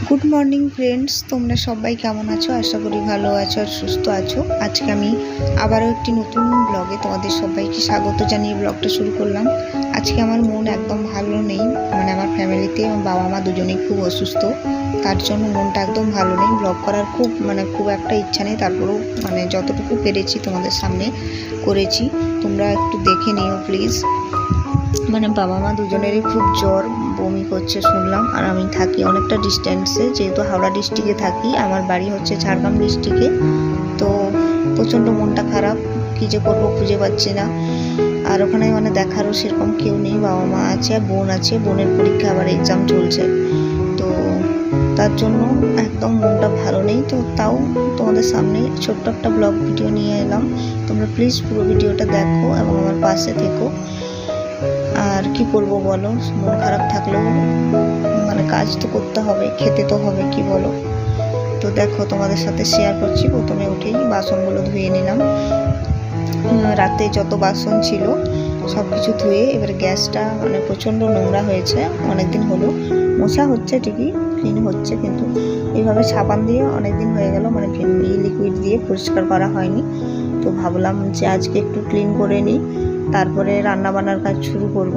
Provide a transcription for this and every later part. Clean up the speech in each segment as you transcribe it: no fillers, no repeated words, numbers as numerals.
Good morning friends, তোমরা সবাই কেমন আছো? আশা করি ভালো আছো আর সুস্থ আছো। আজকে আমি আবারও একটি নতুন ব্লগে তোমাদের সবাইকে স্বাগত জানিয়ে ব্লগটা শুরু করলাম। আজকে আমার মন একদম ভালো নেই, আমার ফ্যামিলিতে আমার বাবা মা দুজনেই খুব অসুস্থ, তার জন্য মনটা একদম ভালো নেই। ব্লগ করার খুব একটা ইচ্ছা নেই, তারপরেও যতটুকু পেরেছি তোমাদের সামনে করেছি। তোমরা একটু দেখে নিও প্লিজ। বাবা মা দুজনেরই খুব জ্বর, বমি করছে শুনলাম। আর আমি থাকি অনেকটা ডিস্টেন্সে, যেহেতু হাওড়া ডিস্ট্রিক্টে থাকি, আমার বাড়ি হচ্ছে ঝাড়গ্রাম ডিস্ট্রিক্টে। তো প্রচণ্ড মনটা খারাপ, কী যে করবো খুঁজে পাচ্ছি না। আর ওখানে দেখারও সেরকম কেউ নেই, বাবা মা আছে আর বোন আছে, বোনের পরীক্ষা আবার এক্সাম চলছে, তো তার জন্য একদম মনটা ভালো নেই। তো তাও তোমাদের সামনে ছোট্ট একটা ব্লগ ভিডিও নিয়ে এলাম। তোমরা প্লিজ পুরো ভিডিওটা দেখো এবং আমার পাশে থেকো। আর কি করবো বলো, মন খারাপ থাকলেও কাজ তো করতে হবে, খেতে তো হবে, কি বলো? তো দেখো তোমাদের সাথে শেয়ার করছি। প্রথমে উঠেই বাসনগুলো ধুয়ে নিলাম, রাতে যত বাসন ছিল সব কিছু ধুয়ে। এবারে গ্যাসটা প্রচণ্ড নোংরা হয়েছে, অনেকদিন হলো। মশা হচ্ছে ঠিকই, ক্লিন হচ্ছে, কিন্তু এইভাবে সাবান দিয়ে অনেকদিন হয়ে গেল, লিকুইড দিয়ে পরিষ্কার করা হয়নি। তো ভাবলাম যে আজকে একটু ক্লিন করে নিই, তারপরে রান্না বান্নার কাজ শুরু করব।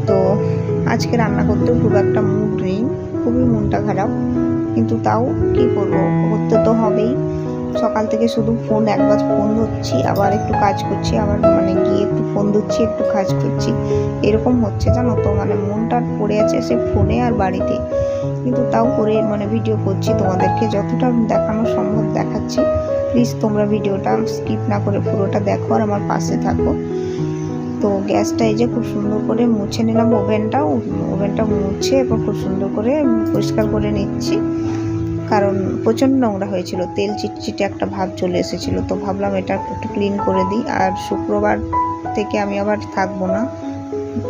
তো আজকে রান্না করতেও খুব একটা মুড নেই, খুবই মনটা খারাপ, কিন্তু তাও কি করব, করতে তো হবেই। সকাল থেকে শুধু একবার ফোন ধরছি, আবার একটু কাজ করছি, আবার গিয়ে একটু ফোন ধরছি, একটু কাজ করছি, এরকম হচ্ছে জানো তো। মনটা পড়ে আছে সে ফোনে আর বাড়িতে, কিন্তু তাও করে ভিডিও করছি, তোমাদেরকে যতটা দেখানো সম্ভব দেখাচ্ছি। প্লিজ তোমরা ভিডিওটা স্কিপ না করে পুরোটা দেখো আর আমার পাশে থাকো। তো গ্যাসটা এই যে খুব সুন্দর করে মুছে নিলাম, ওভেনটা মুছে এরপর খুব সুন্দর করে পরিষ্কার করে নিচ্ছি, কারণ প্রচণ্ড নোংরা হয়েছিল, তেল চিটচিটে একটা ভাব চলে এসেছিল। তো ভাবলাম এটা একটু ক্লিন করে দিই। আর শুক্রবার থেকে আমি আবার থাকবো না,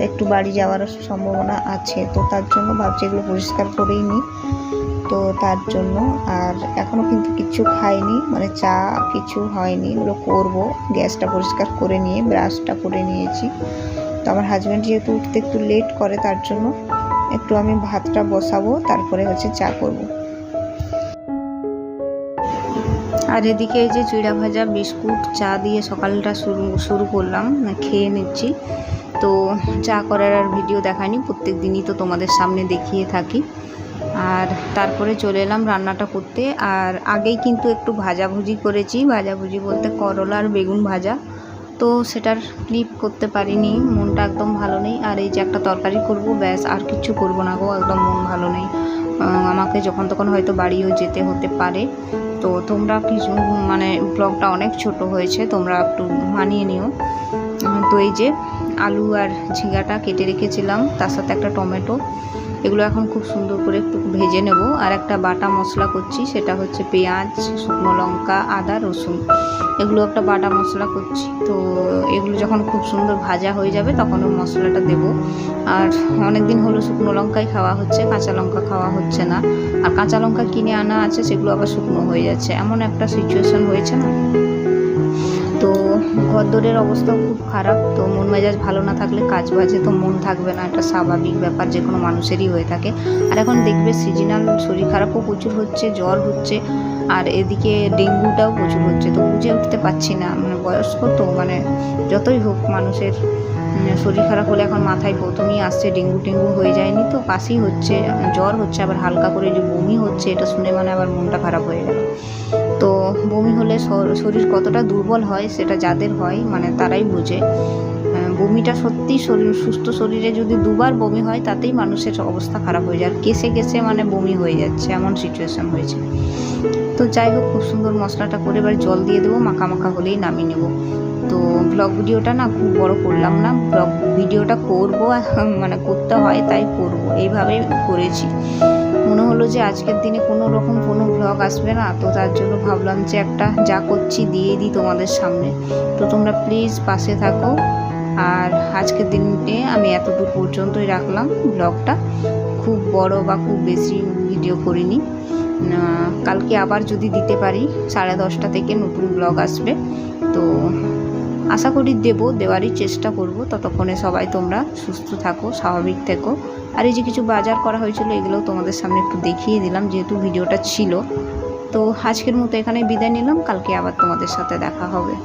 একটু বাড়ি যাওয়ার সম্ভাবনা আছে, তো তার জন্য ভাবছি এগুলো পরিষ্কার করেই নিই। তো তার জন্য আর এখনও কিন্তু কিছু খাইনি, চা কিছু হয়নি, এগুলো করবো। গ্যাসটা পরিষ্কার করে নিয়ে ব্রাশটা করে নিয়েছি। তো আমার হাজব্যান্ড যেহেতু উঠতে একটু লেট করে, তার জন্য একটু আমি ভাতটা বসাবো, তারপরে চা করব। আর এদিকে এই যে চিড়া ভাজা, বিস্কুট, চা দিয়ে সকালটা শুরু করলাম, খেয়ে নিচ্ছি। তো চা করার আর ভিডিও দেখায়নি, প্রত্যেক দিনই তো তোমাদের সামনে দেখিয়ে থাকি। আর তারপরে চলে এলাম রান্নাটা করতে। আর আগেই কিন্তু একটু ভাজাভুজি করেছি, ভাজাভুজি বলতে করলা আর বেগুন ভাজা, তো সেটার ক্লিপ করতে পারিনি, মনটা একদম ভালো নেই। আর এই যে একটা তরকারি করব, ব্যাস, আর কিছু করব না গো, একদম মন ভালো নেই। আমাকে যখন তখন হয়তো বাড়িও যেতে হতে পারে, তো তোমরা কিছু ব্লগটা অনেক ছোট হয়েছে, তোমরা একটু মানিয়ে নিও। তো এই যে আলু আর ঝিঙ্গাটা কেটে রেখেছিলাম, তার সাথে একটা টমেটো, এগুলো এখন খুব সুন্দর করে একটু ভেজে নেব। আর একটা বাটা মশলা করছি, সেটা হচ্ছে পেঁয়াজ, শুকনো লঙ্কা, আদা, রসুন, এগুলো একটা বাটা মশলা করছি। তো এগুলো যখন খুব সুন্দর ভাজা হয়ে যাবে তখন ওই মশলাটা দেব। আর অনেক দিন হলো শুকনো লঙ্কাই খাওয়া হচ্ছে, কাঁচা লঙ্কা খাওয়া হচ্ছে না। আর কাঁচা লঙ্কা কিনে আনা আছে, সেগুলো আবার শুকনো হয়ে যাচ্ছে, এমন একটা সিচুয়েশন হয়েছে না। তো ঘরদোরের অবস্থাও খুব খারাপ, তো মন মেজাজ ভালো না থাকলে কাজ বাজে তো মন থাকবে না, এটা স্বাভাবিক ব্যাপার, যে কোনো মানুষেরই হয়ে থাকে। আর এখন দেখবে সিজনাল শরীর খারাপও প্রচুর হচ্ছে, জ্বর হচ্ছে, আর এদিকে ডেঙ্গুটাও প্রচুর হচ্ছে। তো বুঝে উঠতে পারছি না, বয়স্ক তো যতই হোক মানুষের শরীর খারাপ হলে এখন মাথায় প্রথমেই আসছে ডেঙ্গু হয়ে যায়নি তো, কাশি হচ্ছে, জ্বর হচ্ছে, আবার হালকা করে যে বমি হচ্ছে, এটা শুনে আবার মনটা খারাপ হয়ে গেল। তো বমি হলে শরীর কতটা দুর্বল হয় সেটা যাদের হয় তারাই বোঝে। বমিটা সত্যি সুস্থ শরীরে যদি দুবার বমি হয় তাতেই মানুষের অবস্থা খারাপ হয়ে যায়, আর কেসে বমি হয়ে যাচ্ছে, এমন সিচুয়েশন হয়েছে। তো যাই হোক, খুব সুন্দর মশলাটা করে এবার জল দিয়ে দেবো, মাখা মাখা হলেই নামিয়ে নেব। তো ব্লগ ভিডিওটা না খুব বড় করলাম না, ব্লগ ভিডিওটা করবো করতে হয় তাই করব, এইভাবেই করেছি। মনে হলো যে আজকের দিনে কোনো ব্লগ আসবে না, তো তার জন্য ভাবলাম যে একটা যা করছি দিয়ে দিই তোমাদের সামনে। তো তোমরা প্লিজ পাশে থাকো। আর আজকের দিনে আমি এতদূর পর্যন্তই রাখলাম ব্লগটা, খুব বড় বা খুব বেশি ভিডিও করিনি। কালকে আবার যদি দিতে পারি 10:30 থেকে নতুন ব্লগ আসবে। তো আশা করি দেওয়ারই চেষ্টা করব। ততক্ষণে সবাই তোমরা সুস্থ থাকো, স্বাভাবিক থেকো। আর এই যে কিছু বাজার করা হয়েছিল এগুলোও তোমাদের সামনে একটু দেখিয়ে দিলাম, যেহেতু ভিডিওটা ছিল। তো আজকের মতো এখানে বিদায় নিলাম, কালকে আবার তোমাদের সাথে দেখা হবে।